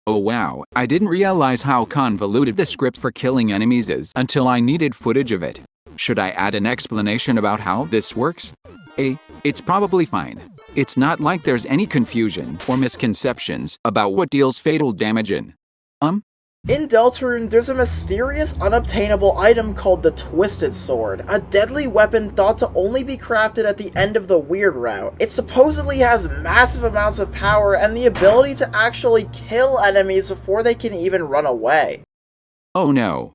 Oh wow, I didn't realize how convoluted the script for killing enemies is until I needed footage of it. Should I add an explanation about how this works? It's probably fine. It's not like there's any confusion or misconceptions about what deals fatal damage in. In Deltarune, there's a mysterious, unobtainable item called the Twisted Sword, a deadly weapon thought to only be crafted at the end of the Weird Route. It supposedly has massive amounts of power and the ability to actually kill enemies before they can even run away. Oh no.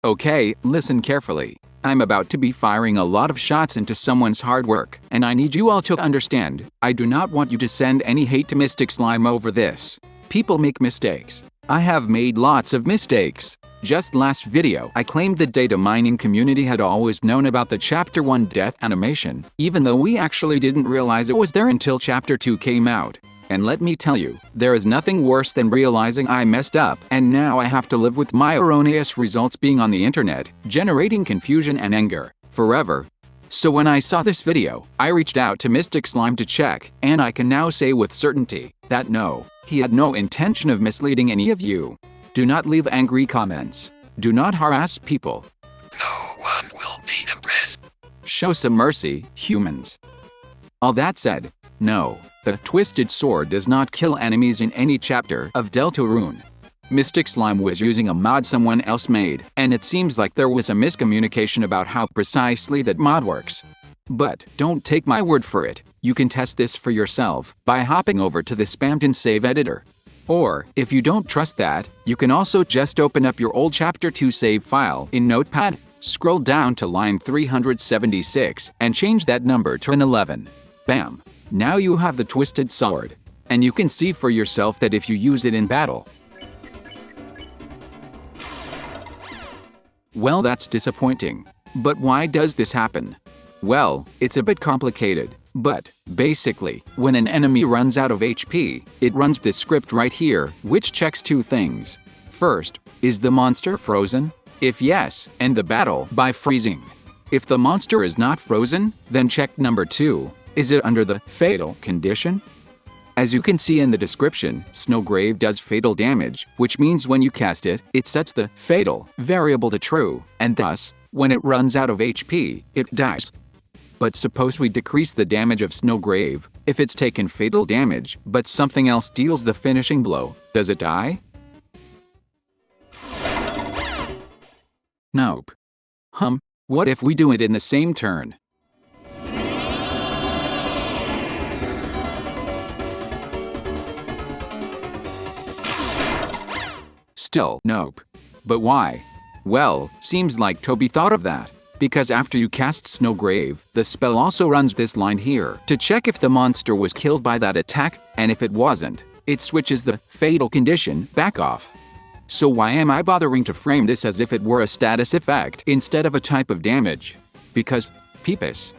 Okay, listen carefully. I'm about to be firing a lot of shots into someone's hard work, and I need you all to understand, I do not want you to send any hate to Mystic Slime over this. People make mistakes. I have made lots of mistakes. Just last video, I claimed the data mining community had always known about the Chapter 1 death animation, even though we actually didn't realize it was there until Chapter 2 came out. And let me tell you, there is nothing worse than realizing I messed up, and now I have to live with my erroneous results being on the internet, generating confusion and anger, forever. So when I saw this video, I reached out to Mystic Slime to check, and I can now say with certainty that no, he had no intention of misleading any of you. Do not leave angry comments. Do not harass people. No one will be impressed. Show some mercy, humans. All that said, no. The Twisted Sword does not kill enemies in any chapter of Deltarune. Mystic Slime was using a mod someone else made, and it seems like there was a miscommunication about how precisely that mod works. But don't take my word for it, you can test this for yourself by hopping over to the Spammed and Save editor. Or, if you don't trust that, you can also just open up your old Chapter 2 save file in Notepad, scroll down to line 376, and change that number to an 11. Bam! Now you have the Twisted Sword, and you can see for yourself that if you use it in battle. Well, that's disappointing. But why does this happen? Well, it's a bit complicated, but basically, when an enemy runs out of HP, it runs this script right here, which checks two things. First, is the monster frozen? If yes, end the battle by freezing. If the monster is not frozen, then check number 2. Is it under the fatal condition? As you can see in the description, Snowgrave does fatal damage, which means when you cast it, it sets the fatal variable to true, and thus, when it runs out of HP, it dies. But suppose we decrease the damage of Snowgrave, if it's taken fatal damage, but something else deals the finishing blow, does it die? Nope. What if we do it in the same turn? Still, nope. But why? Well, seems like Toby thought of that. Because after you cast Snowgrave, the spell also runs this line here to check if the monster was killed by that attack, and if it wasn't, it switches the fatal condition back off. So why am I bothering to frame this as if it were a status effect instead of a type of damage? Because Peepus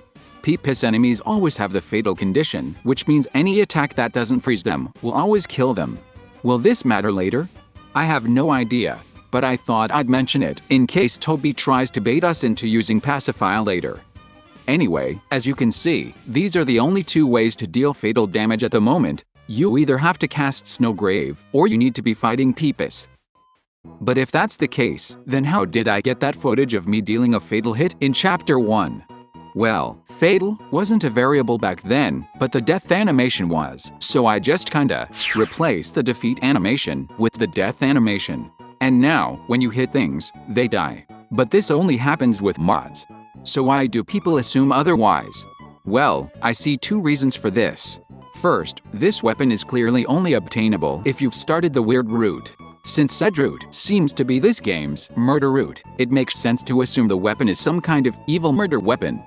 enemies always have the fatal condition, which means any attack that doesn't freeze them will always kill them. Will this matter later? I have no idea, but I thought I'd mention it in case Toby tries to bait us into using Pacify later. Anyway, as you can see, these are the only two ways to deal fatal damage at the moment. You either have to cast Snowgrave, or you need to be fighting Peepus. But if that's the case, then how did I get that footage of me dealing a fatal hit in Chapter 1? Well, fatal wasn't a variable back then, but the death animation was, so I just kinda replaced the defeat animation with the death animation. And now, when you hit things, they die. But this only happens with mods. So why do people assume otherwise? Well, I see two reasons for this. First, this weapon is clearly only obtainable if you've started the weird route. Since said route seems to be this game's murder route, it makes sense to assume the weapon is some kind of evil murder weapon.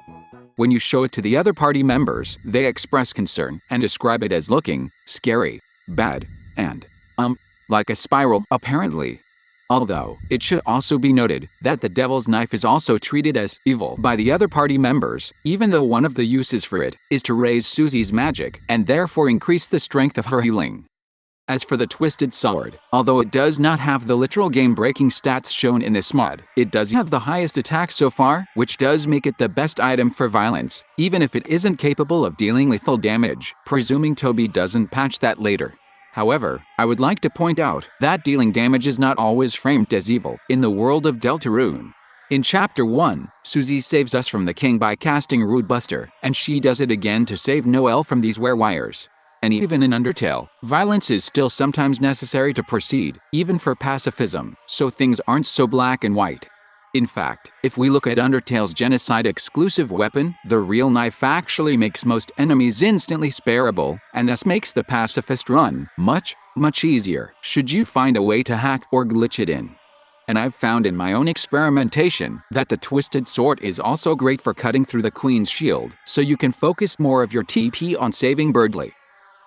When you show it to the other party members, they express concern and describe it as looking scary, bad, and, like a spiral, apparently. Although, it should also be noted that the Devil's Knife is also treated as evil by the other party members, even though one of the uses for it is to raise Susie's magic and therefore increase the strength of her healing. As for the Twisted Sword, although it does not have the literal game-breaking stats shown in this mod, it does have the highest attack so far, which does make it the best item for violence, even if it isn't capable of dealing lethal damage, presuming Toby doesn't patch that later. However, I would like to point out that dealing damage is not always framed as evil in the world of Deltarune. In Chapter 1, Susie saves us from the king by casting Rude Buster, and she does it again to save Noelle from these werewires. And even in Undertale, violence is still sometimes necessary to proceed, even for pacifism, so things aren't so black and white. In fact, if we look at Undertale's genocide-exclusive weapon, the real knife actually makes most enemies instantly spareable, and thus makes the pacifist run much easier, should you find a way to hack or glitch it in. And I've found in my own experimentation that the Twisted Sword is also great for cutting through the Queen's shield, so you can focus more of your TP on saving Birdley.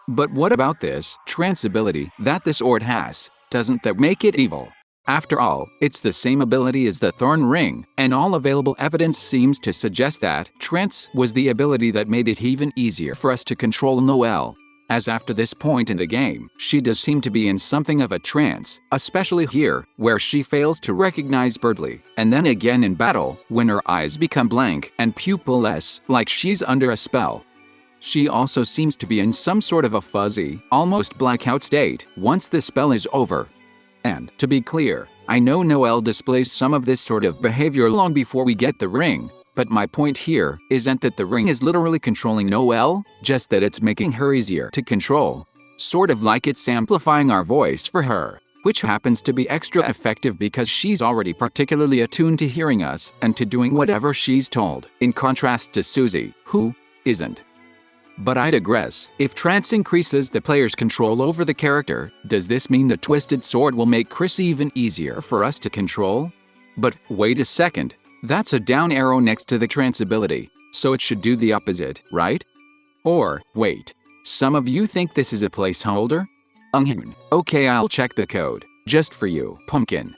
But what about this trance ability that the sword has? Doesn't that make it evil? After all, it's the same ability as the Thorn ring, and all available evidence seems to suggest that trance was the ability that made it even easier for us to control Noelle. As after this point in the game, she does seem to be in something of a trance, especially here, where she fails to recognize Birdley, and then again in battle, when her eyes become blank and pupil-less, like she's under a spell. She also seems to be in some sort of a fuzzy, almost blackout state once the spell is over. And, to be clear, I know Noelle displays some of this sort of behavior long before we get the ring, but my point here isn't that the ring is literally controlling Noelle, just that it's making her easier to control. Sort of like it's amplifying our voice for her, which happens to be extra effective because she's already particularly attuned to hearing us and to doing whatever she's told, in contrast to Susie, who isn't. But I digress. If trance increases the player's control over the character, does this mean the Twisted Sword will make Kris even easier for us to control? But wait a second, that's a down arrow next to the trance ability, so it should do the opposite, right? Or, wait, some of you think this is a placeholder? Okay, I'll check the code, just for you, pumpkin.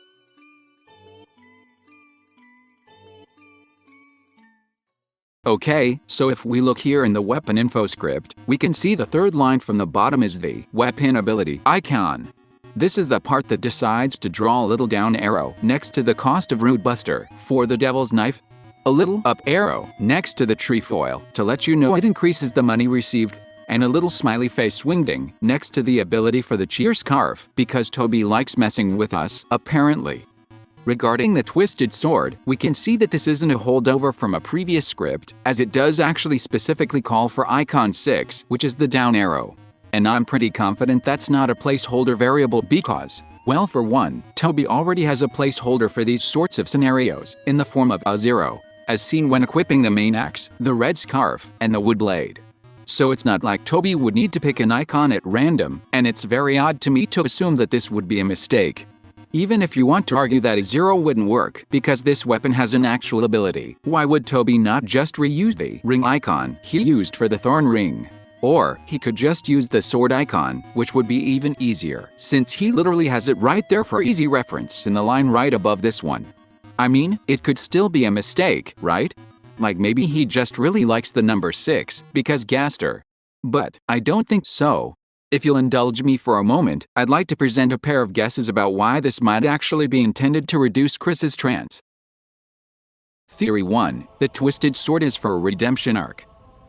Okay, so if we look here in the weapon info script, we can see the third line from the bottom is the weapon ability icon. This is the part that decides to draw a little down arrow next to the cost of Rude Buster for the Devil's Knife, a little up arrow next to the trefoil to let you know it increases the money received, and a little smiley face wingding next to the ability for the cheer scarf because Toby likes messing with us, apparently. Regarding the Twisted Sword, we can see that this isn't a holdover from a previous script, as it does actually specifically call for icon 6, which is the down arrow. And I'm pretty confident that's not a placeholder variable because, well, for one, Toby already has a placeholder for these sorts of scenarios, in the form of a 0, as seen when equipping the main axe, the red scarf, and the wood blade. So it's not like Toby would need to pick an icon at random, and it's very odd to me to assume that this would be a mistake. Even if you want to argue that a 0 wouldn't work, because this weapon has an actual ability, why would Toby not just reuse the ring icon he used for the Thorn ring? Or, he could just use the sword icon, which would be even easier, since he literally has it right there for easy reference in the line right above this one. I mean, it could still be a mistake, right? Like maybe he just really likes the number 6, because Gaster. But, I don't think so. If you'll indulge me for a moment, I'd like to present a pair of guesses about why this might actually be intended to reduce Kris's trance. Theory 1. The Twisted Sword is for a redemption arc.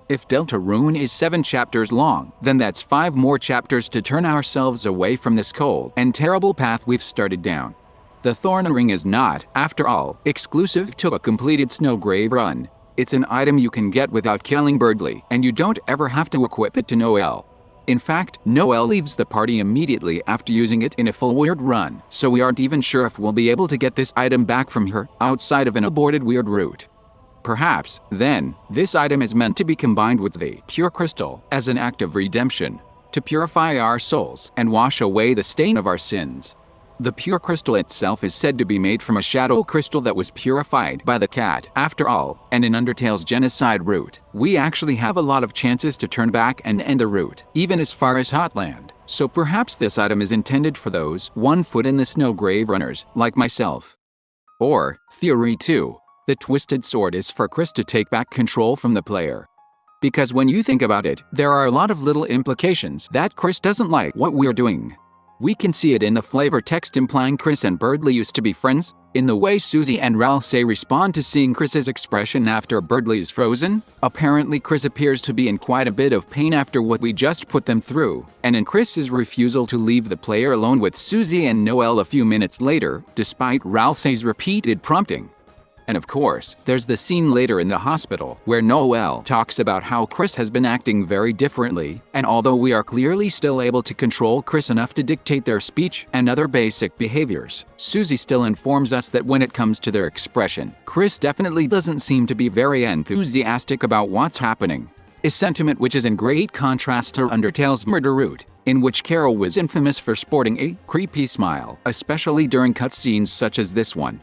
If Deltarune is 7 chapters long, then that's 5 more chapters to turn ourselves away from this cold and terrible path we've started down. The Thorn ring is not, after all, exclusive to a completed Snowgrave run. It's an item you can get without killing Birdley, and you don't ever have to equip it to Noelle. In fact, Noelle leaves the party immediately after using it in a full weird run, so we aren't even sure if we'll be able to get this item back from her outside of an aborted weird route. Perhaps, then, this item is meant to be combined with the pure crystal as an act of redemption, to purify our souls and wash away the stain of our sins. The pure crystal itself is said to be made from a shadow crystal that was purified by the cat, after all, and in Undertale's genocide route, we actually have a lot of chances to turn back and end the route, even as far as Hotland, so perhaps this item is intended for those 1 foot in the Snowgrave runners, like myself. Or, Theory 2. The Twisted Sword is for Kris to take back control from the player. Because when you think about it, there are a lot of little implications that Kris doesn't like what we're doing. We can see it in the flavor text implying Kris and Birdley used to be friends, in the way Susie and Ralsei respond to seeing Kris's expression after Birdley is frozen. Apparently Kris appears to be in quite a bit of pain after what we just put them through, and in Kris's refusal to leave the player alone with Susie and Noelle a few minutes later, despite Ralsei's repeated prompting. And of course, there's the scene later in the hospital where Noelle talks about how Kris has been acting very differently, and although we are clearly still able to control Kris enough to dictate their speech and other basic behaviors, Susie still informs us that when it comes to their expression, Kris definitely doesn't seem to be very enthusiastic about what's happening. A sentiment which is in great contrast to Undertale's Murder Route, in which Carol was infamous for sporting a creepy smile, especially during cutscenes such as this one.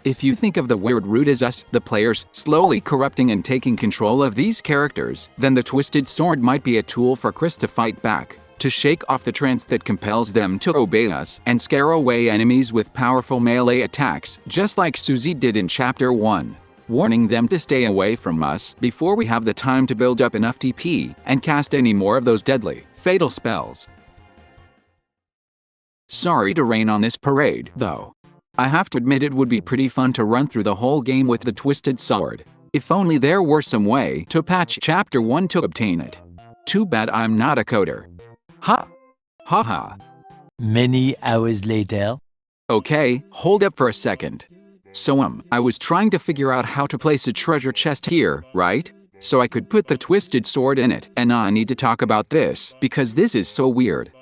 If you think of the weird route as us, the players, slowly corrupting and taking control of these characters, then the Twisted Sword might be a tool for Kris to fight back, to shake off the trance that compels them to obey us and scare away enemies with powerful melee attacks, just like Susie did in Chapter 1, warning them to stay away from us before we have the time to build up enough TP and cast any more of those deadly, fatal spells. Sorry to rain on this parade, though. I have to admit it would be pretty fun to run through the whole game with the Twisted Sword. If only there were some way to patch Chapter 1 to obtain it. Too bad I'm not a coder. Ha! Ha ha. Many hours later. Okay, hold up for a second. So I was trying to figure out how to place a treasure chest here, right? So I could put the Twisted Sword in it, and I need to talk about this, because this is so weird.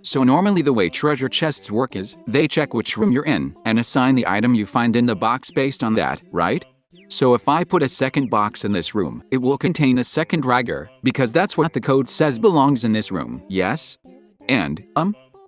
So normally the way treasure chests work is, they check which room you're in, and assign the item you find in the box based on that, right? So if I put a second box in this room, it will contain a second dagger, because that's what the code says belongs in this room, yes? And,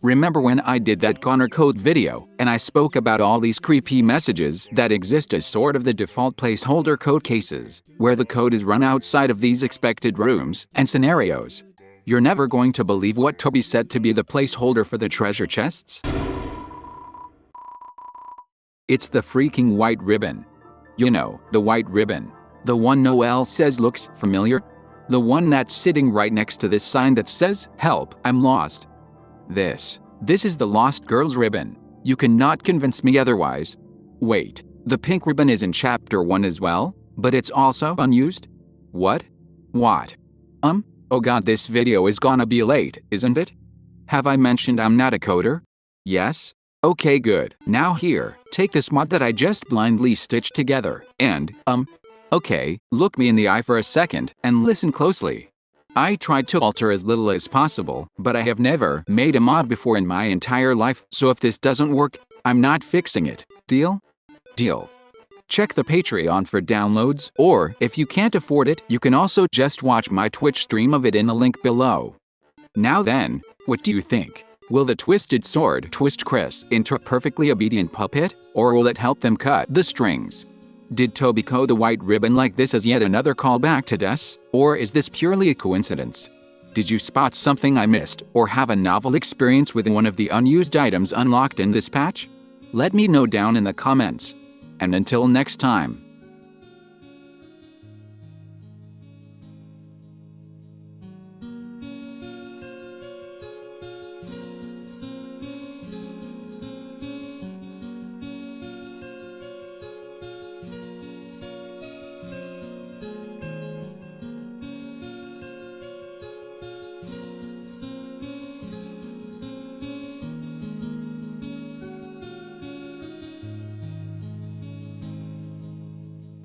remember when I did that Gonercode video, and I spoke about all these creepy messages that exist as sort of the default placeholder code cases, where the code is run outside of these expected rooms and scenarios? You're never going to believe what Toby said to be the placeholder for the treasure chests. It's the freaking white ribbon. You know, the white ribbon. The one Noelle says looks familiar. The one that's sitting right next to this sign that says, "Help, I'm lost." This is the Lost Girls ribbon. You cannot convince me otherwise. Wait, the pink ribbon is in Chapter 1 as well, but it's also unused? What? What? Oh god, this video is gonna be late, isn't it? Have I mentioned I'm not a coder? Yes? Okay, good. Now here, take this mod that I just blindly stitched together, and, okay, look me in the eye for a second, and listen closely. I tried to alter as little as possible, but I have never made a mod before in my entire life, so if this doesn't work, I'm not fixing it. Deal? Deal. Check the Patreon for downloads, or if you can't afford it, you can also just watch my Twitch stream of it in the link below. Now then, what do you think? Will the Twisted Sword twist Kris into a perfectly obedient puppet, or will it help them cut the strings? Did Toby code the white ribbon like this as yet another callback to Des, or is this purely a coincidence? Did you spot something I missed, or have a novel experience with one of the unused items unlocked in this patch? Let me know down in the comments. And until next time.